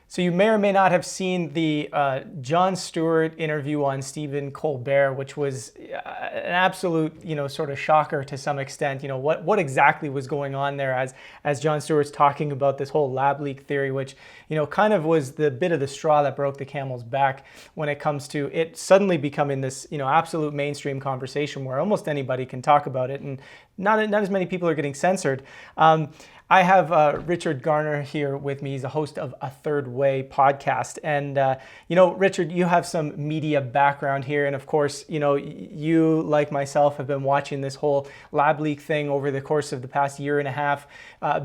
So you may or may not have seen the Jon Stewart interview on Stephen Colbert, which was an absolute, sort of shocker to some extent. What exactly was going on there as Jon Stewart's talking about this whole lab leak theory, which, kind of was the bit of the straw that broke the camel's back when it comes to it suddenly becoming this, absolute mainstream conversation where almost anybody can talk about it, and not as many people are getting censored. I have Richard Garner here with me. He's a host of A Third Way podcast. And, Richard, you have some media background here. And of course, you, like myself, have been watching this whole lab leak thing over the course of the past year and a half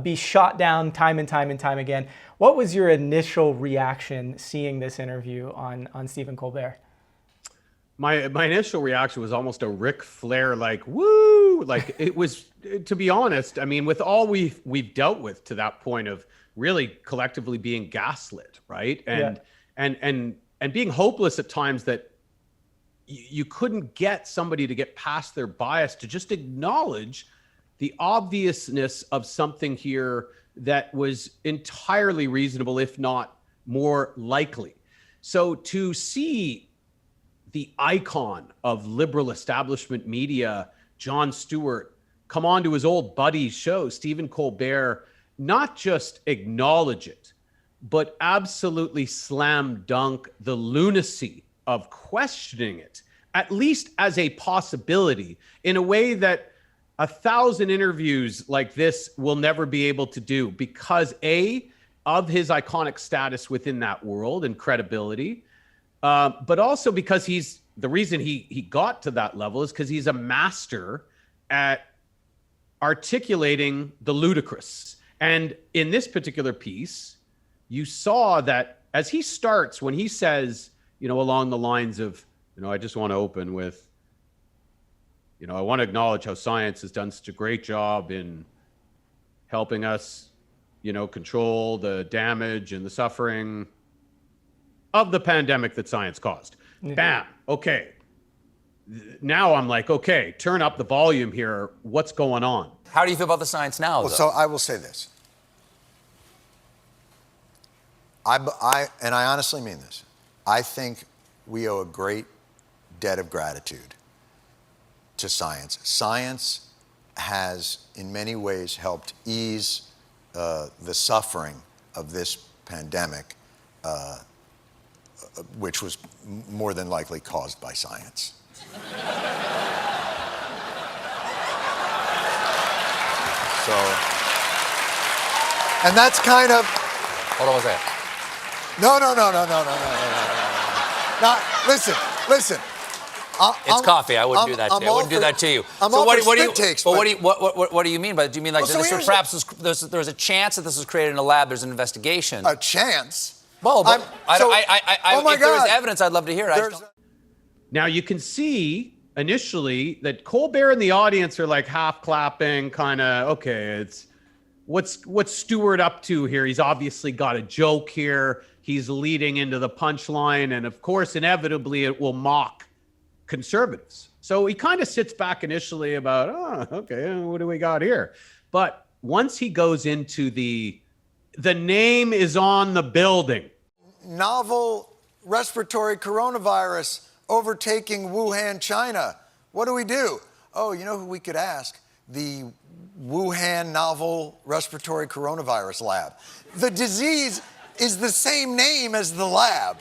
be shot down time and time and time again. What was your initial reaction seeing this interview on Stephen Colbert? My initial reaction was almost a Ric Flair, like, woo! Like, it was, to be honest, I mean, with all we've dealt with to that point of really collectively being gaslit, right? And being hopeless at times that you couldn't get somebody to get past their bias to just acknowledge the obviousness of something here that was entirely reasonable, if not more likely. So to see the icon of liberal establishment media, Jon Stewart, come on to his old buddy's show, Stephen Colbert, not just acknowledge it, but absolutely slam dunk the lunacy of questioning it, at least as a possibility, in a way that 1,000 interviews like this will never be able to do, because of his iconic status within that world and credibility, but also because the reason he got to that level is because he's a master at articulating the ludicrous. And in this particular piece, you saw that as he starts, when he says, along the lines of, I just want to open with, I want to acknowledge how science has done such a great job in helping us, control the damage and the suffering of the pandemic that science caused. Mm-hmm. Bam. Okay. Now I'm like, okay, turn up the volume here. What's going on? How do you feel about the science now, though? So I will say this. And I honestly mean this. I think we owe a great debt of gratitude to science. Science has, in many ways, helped ease the suffering of this pandemic, which was more than likely caused by science. So, and that's kind of... Hold on, what's that? No. Now, listen. It's coffee. I wouldn't do that to you. I wouldn't do that to you. So what do you mean by that? Do you mean like perhaps there's a chance that this was created in a lab, there's an investigation? A chance? Well, but oh my if there was God. Evidence, I'd love to hear it. Now you can see initially that Colbert and the audience are like half clapping, kind of, okay, it's what's Stewart up to here? He's obviously got a joke here. He's leading into the punchline, and of course, inevitably, it will mock conservatives. So he kind of sits back initially about, okay, what do we got here? But once he goes into the name is on the building. Novel respiratory coronavirus overtaking Wuhan, China. What do we do? Oh, you know who we could ask? The Wuhan Novel Respiratory Coronavirus Lab. The disease is the same name as the lab.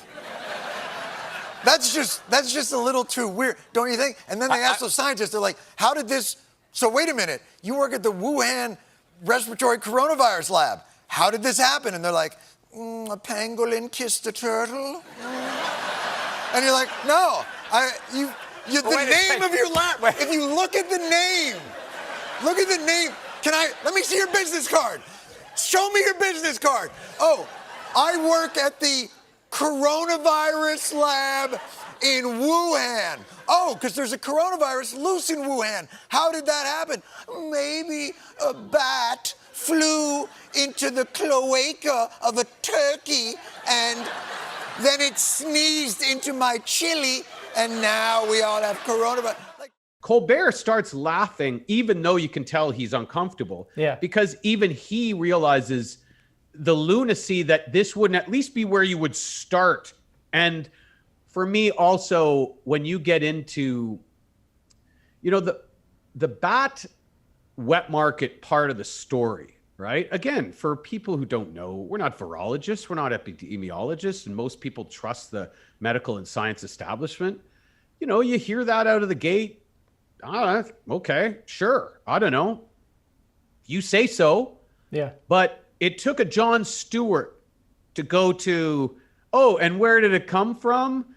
That's just a little too weird, don't you think? And then they ask the scientists, they're like, how did this... So wait a minute, you work at the Wuhan Respiratory Coronavirus Lab. How did this happen? And they're like, a pangolin kissed a turtle. And you're like, no, the name of your lab. If you look at the name, let me see your business card. Show me your business card. Oh, I work at the coronavirus lab in Wuhan. Oh, because there's a coronavirus loose in Wuhan. How did that happen? Maybe a bat flew into the cloaca of a turkey and then it sneezed into my chili and now we all have coronavirus. Colbert starts laughing, even though you can tell he's uncomfortable. Yeah. Because even he realizes the lunacy that this wouldn't at least be where you would start. And for me also, when you get into, the bat wet market part of the story, right? Again, for people who don't know, we're not virologists, we're not epidemiologists, and most people trust the medical and science establishment. You hear that out of the gate. Okay, sure. I don't know. You say so. Yeah. But it took a Jon Stewart to go to, and where did it come from?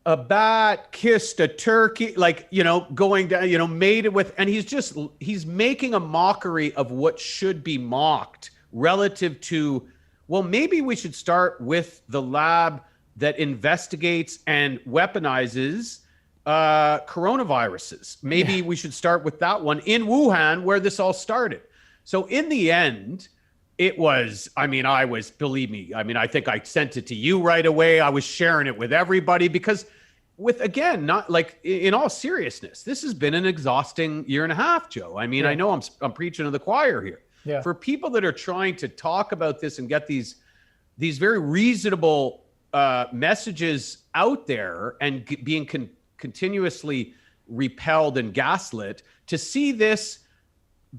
A bat kissed a turkey, going down, made it with, and he's making a mockery of what should be mocked relative to, well, maybe we should start with the lab that investigates and weaponizes coronaviruses. Maybe we should start with that one in Wuhan, where this all started. So in the end, it was, believe me, I think I sent it to you right away. I was sharing it with everybody because not like, in all seriousness, this has been an exhausting year and a half, Joe. I know I'm preaching to the choir here. Yeah. For people that are trying to talk about this and get these very reasonable messages out there and being continuously repelled and gaslit, to see this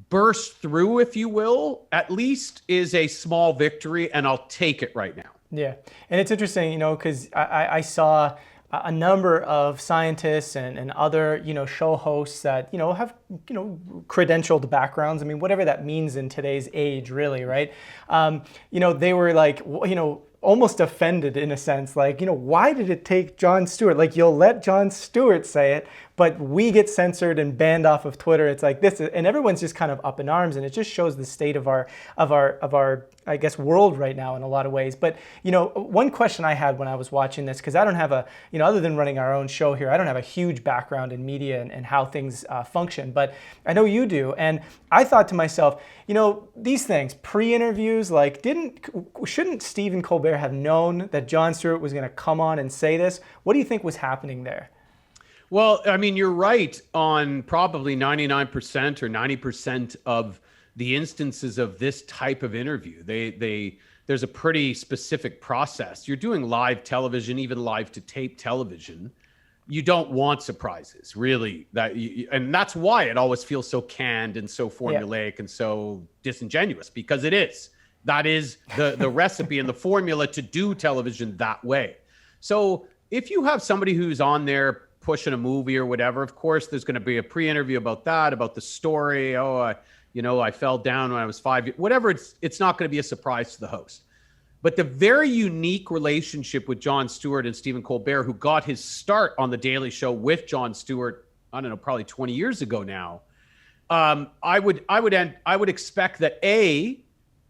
burst through, if you will, at least is a small victory, and I'll take it right now. Yeah. And it's interesting, because I saw a number of scientists and other, show hosts that, have, credentialed backgrounds. Whatever that means in today's age, really, right? They were like, almost offended in a sense, why did it take Jon Stewart? You'll let Jon Stewart say it, but we get censored and banned off of Twitter. It's like this, and everyone's just kind of up in arms, and it just shows the state of our I guess world right now in a lot of ways. But one question I had when I was watching this, because I don't have other than running our own show here, I don't have a huge background in media and how things function, but I know you do, and I thought to myself, these things, pre-interviews, shouldn't Stephen Colbert have known that Jon Stewart was going to come on and say this? What do you think was happening there? Well, you're right on probably 99% or 90% of the instances of this type of interview. There's a pretty specific process. You're doing live television, even live to tape television. You don't want surprises, really. And that's why it always feels so canned and so formulaic and so disingenuous, because it is. That is the recipe and the formula to do television that way. So if you have somebody who's on there pushing a movie or whatever, of course, there's going to be a pre-interview about that, about the story. I fell down when I was 5, whatever. It's not going to be a surprise to the host. But the very unique relationship with Jon Stewart and Stephen Colbert, who got his start on The Daily Show with Jon Stewart, I don't know, probably 20 years ago now. I would expect that A,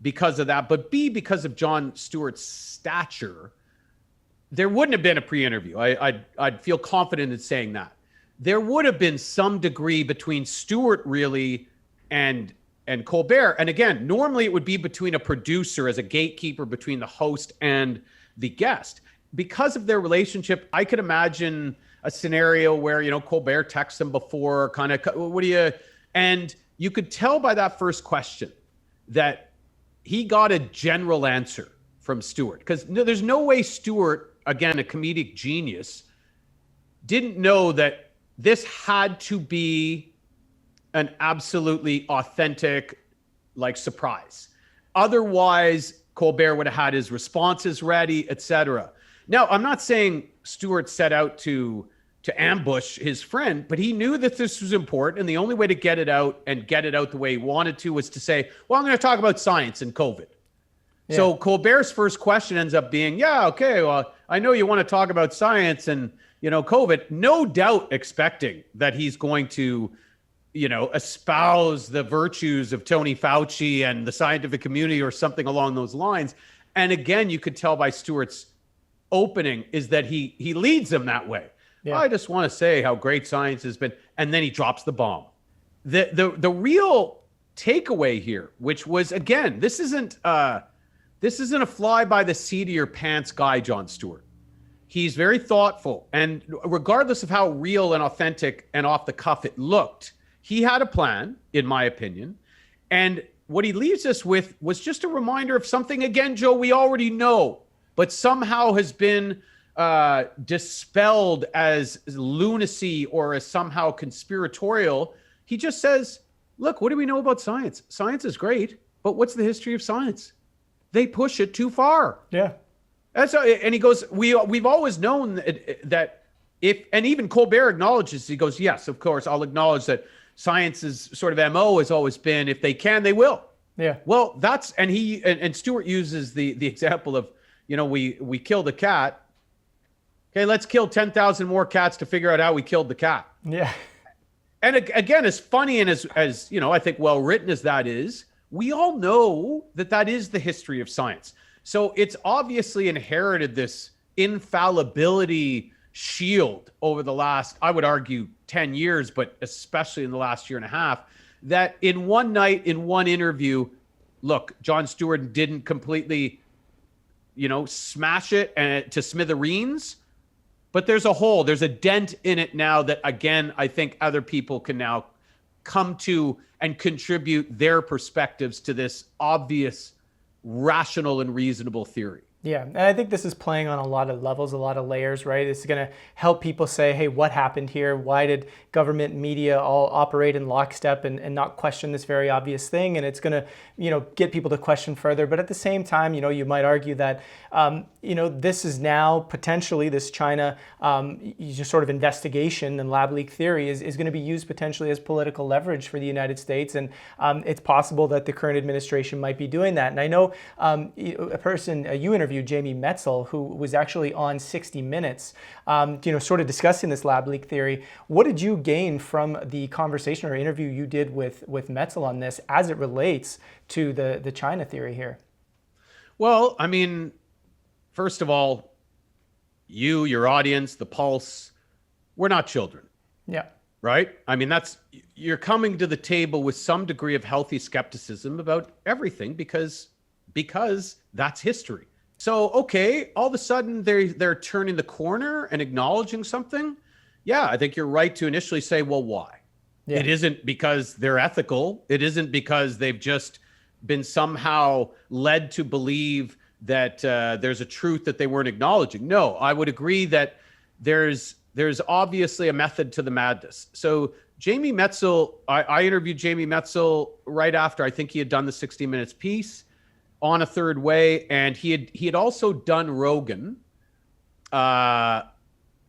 because of that, but B, because of Jon Stewart's stature, there wouldn't have been a pre-interview. I'd feel confident in saying that. There would have been some degree between Stewart really and Colbert. And again, normally it would be between a producer as a gatekeeper between the host and the guest. Because of their relationship, I could imagine a scenario where, Colbert texts him before, kind of, and you could tell by that first question that he got a general answer from Stewart. Because there's no way Stewart, again, a comedic genius, didn't know that this had to be an absolutely authentic, surprise. Otherwise, Colbert would have had his responses ready, etc. Now, I'm not saying Stewart set out to ambush his friend, but he knew that this was important, and the only way to get it out the way he wanted to was to say, well, I'm going to talk about science and COVID. Yeah. So Colbert's first question ends up being, okay, well, I know you want to talk about science and, COVID, no doubt expecting that he's going to, espouse the virtues of Tony Fauci and the scientific community or something along those lines. And again, you could tell by Stewart's opening is that he leads them that way. Yeah. I just want to say how great science has been. And then he drops the bomb. The real takeaway here, which was, again, this isn't a fly by the seat of your pants guy, Jon Stewart. He's very thoughtful. And regardless of how real and authentic and off the cuff it looked, he had a plan, in my opinion. And what he leaves us with was just a reminder of something, again, Joe, we already know, but somehow has been dispelled as lunacy or as somehow conspiratorial. He just says, look, what do we know about science? Science is great, but what's the history of science? They push it too far. Yeah. And he goes, we've always known that if, and even Colbert acknowledges, he goes, yes, of course, I'll acknowledge that science's sort of MO has always been, if they can, they will. Yeah. Well, that's, and Stewart uses the example of, we killed a cat. Okay, let's kill 10,000 more cats to figure out how we killed the cat. Yeah. And again, as funny and as I think well written as that is, we all know that is the history of science. So it's obviously inherited this infallibility shield over the last, I would argue, 10 years, but especially in the last year and a half, that in one night, in one interview, look, Jon Stewart didn't completely, smash it to smithereens, but there's a hole, there's a dent in it now that, again, I think other people can now come to and contribute their perspectives to this obvious, rational and reasonable theory. Yeah, and I think this is playing on a lot of levels, a lot of layers, right? It's going to help people say, hey, what happened here? Why did government and media all operate in lockstep and not question this very obvious thing? And it's going to, get people to question further. But at the same time, you might argue that, this is now potentially this China sort of investigation and lab leak theory is going to be used potentially as political leverage for the United States. And it's possible that the current administration might be doing that. And I know a person you interviewed, Jamie Metzel, who was actually on 60 Minutes, sort of discussing this lab leak theory. What did you gain from the conversation or interview you did with Metzel on this as it relates to the China theory here? Well, I mean, first of all, your audience, the Pulse, we're not children. Yeah. Right? I mean, you're coming to the table with some degree of healthy skepticism about everything because that's history. So, okay, all of a sudden they're turning the corner and acknowledging something. Yeah, I think you're right to initially say, well, why? Yeah. It isn't because they're ethical. It isn't because they've just been somehow led to believe that there's a truth that they weren't acknowledging. No, I would agree that there's obviously a method to the madness. So Jamie Metzel, I interviewed Jamie Metzel right after I think he had done the 60 Minutes piece on A Third Way, and he had also done Rogan.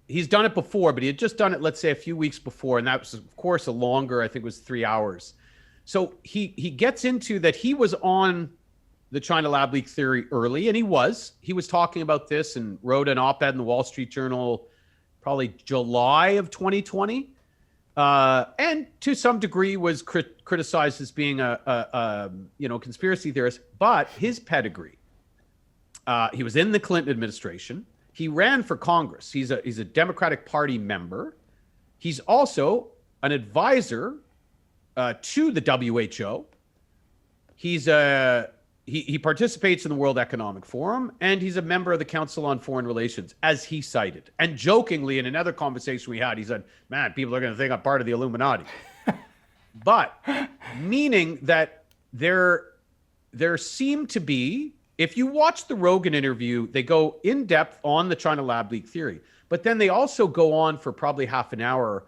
He's done it before, but he had just done it, let's say, a few weeks before, and that was, of course, a longer, I think it was 3 hours. So he gets into that he was on the China lab leak theory early, and he was talking about this and wrote an op-ed in the Wall Street Journal probably July of 2020, and to some degree was criticized as being a conspiracy theorist. But his pedigree, he was in the Clinton administration. He ran for Congress. He's a Democratic Party member. He's also an advisor to the WHO. He participates in the World Economic Forum, and he's a member of the Council on Foreign Relations, as he cited. And jokingly, in another conversation we had, he said, man, people are going to think I'm part of the Illuminati. But meaning that there seemed to be, if you watch the Rogan interview, they go in depth on the China lab leak theory, but then they also go on for probably half an hour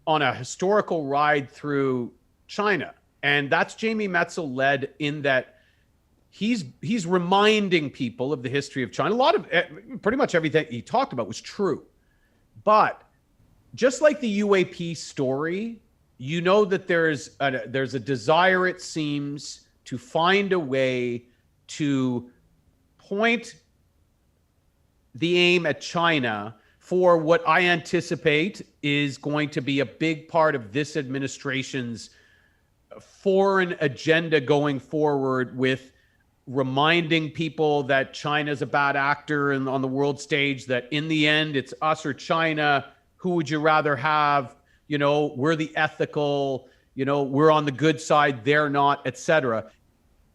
on a historical ride through China. And that's Jamie Metzel led in that he's reminding people of the history of China. A lot of pretty much everything he talked about was true. But just like the UAP story, that there's a desire, it seems, to find a way to point the aim at China for what I anticipate is going to be a big part of this administration's foreign agenda going forward, with reminding people that China's a bad actor on the world stage, that in the end, it's us or China. Who would you rather have? We're the ethical, we're on the good side, they're not, etc.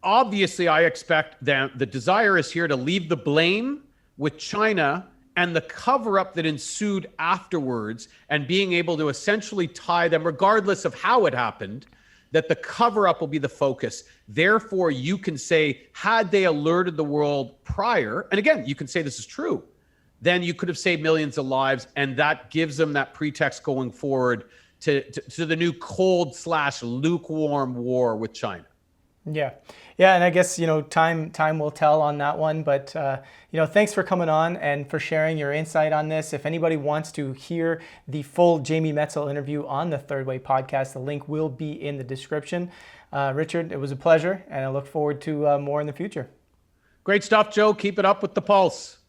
Obviously, I expect that the desire is here to leave the blame with China and the cover-up that ensued afterwards, and being able to essentially tie them, regardless of how it happened, that the cover-up will be the focus. Therefore, you can say, had they alerted the world prior, and again, you can say this is true, then you could have saved millions of lives, and that gives them that pretext going forward to the new cold/lukewarm war with China. Yeah, and I guess time will tell on that one. But thanks for coming on and for sharing your insight on this. If anybody wants to hear the full Jamie Metzel interview on the Third Way podcast, the link will be in the description. Richard, it was a pleasure, and I look forward to more in the future. Great stuff, Joe. Keep it up with the pulse.